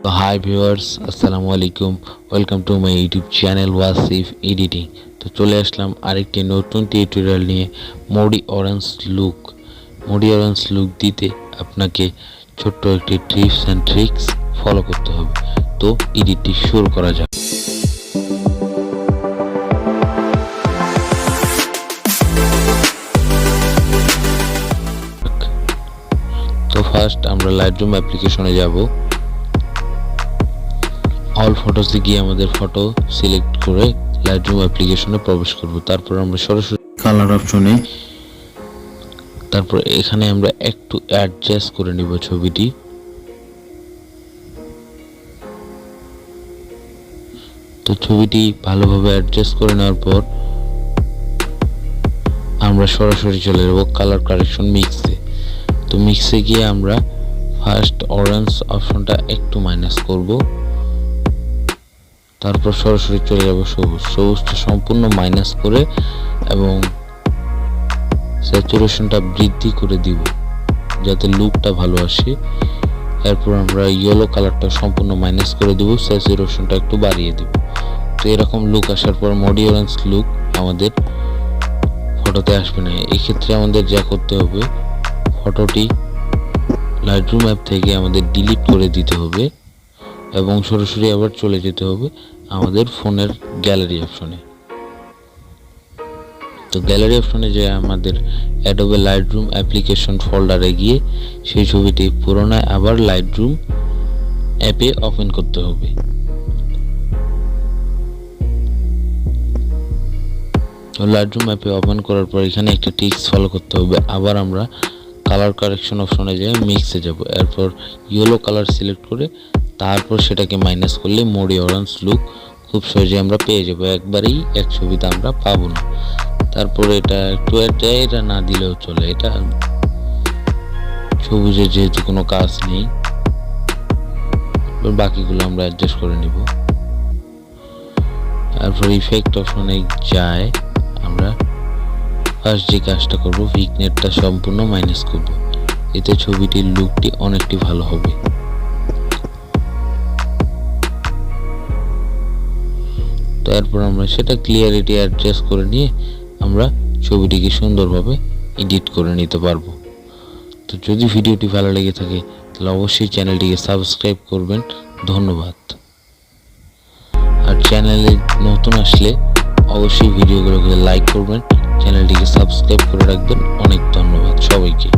Hi viewers, Assalamu alaikum. Welcome to my YouTube channel Wasif editing. তো চলে আসলাম আরেকটি নতুন টিউটোরিয়াল নিয়ে moody orange look দিতে আপনাকে ছোট্ট একটি টিপস এন্ড ট্রিক্স ফলো করতে হবে। তো এডিটটি শুরু করা যাক। তো ফার্স্ট আমরা লাইটরুম অ্যাপ্লিকেশনে যাব। অল ফটোসে গিয়ে আমাদের ফটো সিলেক্ট করে লাইটরুম অ্যাপ্লিকেশনে প্রবেশ করব। তারপর আমরা সরাসরি কালার অপশনে তারপর এখানে আমরা একটু অ্যাডজাস্ট করে নিব ছবিটি। তো ছবিটি ভালোভাবে অ্যাডজাস্ট করে নেওয়ার পর আমরা সরাসরি চলে যাব কালার কারেকশন মিক্সে। তো মিক্সে গিয়ে আমরা ফার্স্ট অরেঞ্জ অপশনটা একটু মাইনাস করব, তারপর সরাসরি চলে যাব সবুজটা সম্পূর্ণ মাইনাস করে এবং স্যাচুরেশনটা বৃদ্ধি করে দিব যাতে লুকটা ভালো আসে। এরপর আমরা ইয়েলো কালারটা সম্পূর্ণ মাইনাস করে দিব, স্যাচুরেশনটা একটু বাড়িয়ে দিব। তো এরকম লুক আসার পর মোডি অরেঞ্জ লুক আমাদের ফটোতে আসবে না। এই ক্ষেত্রে আমাদের যা করতে হবে, ফটোটি লাইটরুম অ্যাপ থেকে আমাদের ডিলিট করে দিতে হবে এবং সরাসরি আবার চলে যেতে হবে আমাদের ফোনের গ্যালারি অপশনে। তো গ্যালারি অপশনে যে আমাদের adobe লাইটরুম অ্যাপ্লিকেশন ফোল্ডারে গিয়ে সেই ছবিটি পুনরায় আবার লাইটরুম অ্যাপে ওপেন করতে হবে। তো লাইটরুম অ্যাপে ওপেন করার পর এখানে একটা টিপস ফলো করতে হবে। আবার আমরা কালার কারেকশন অপশনে যাই, মিক্সে যাব। এরপর ইয়েলো কালার সিলেক্ট করে তারপর সেটাকে মাইনাস করলে মোডি অরেঞ্জ লুক খুব সহজে আমরা পেয়ে যাব। একবারেই এক ছবিতে আমরা পাবো না। তারপর এটা একটু এটা না দিলেও চলে, এটা সবুজের যেহেতু কোনো কাজ নেই, বাকিগুলো আমরা অ্যাডজাস্ট করে নিব। তারপর ইফেক্ট অপশনে যায়, আমরা ফার্স্ট যে কাজটা করব, ভিগনেটটা সম্পূর্ণ মাইনাস করব, এতে ছবিটির লুকটি অনেকটি ভালো হবে। তারপর আমরা সেটা ক্লিয়ারিটি অ্যাডজাস্ট করে নিয়ে আমরা ছবিটিকে সুন্দরভাবে এডিট করে নিতে পারবো। তো যদি ভিডিওটি ভালো লেগে থাকে তাহলে অবশ্যই চ্যানেলটিকে সাবস্ক্রাইব করবেন। ধন্যবাদ। আর চ্যানেলে নতুন আসলে অবশ্যই ভিডিওগুলোকে লাইক করবেন, চ্যানেলটিকে সাবস্ক্রাইব করে রাখবেন। অনেক ধন্যবাদ সবাইকে।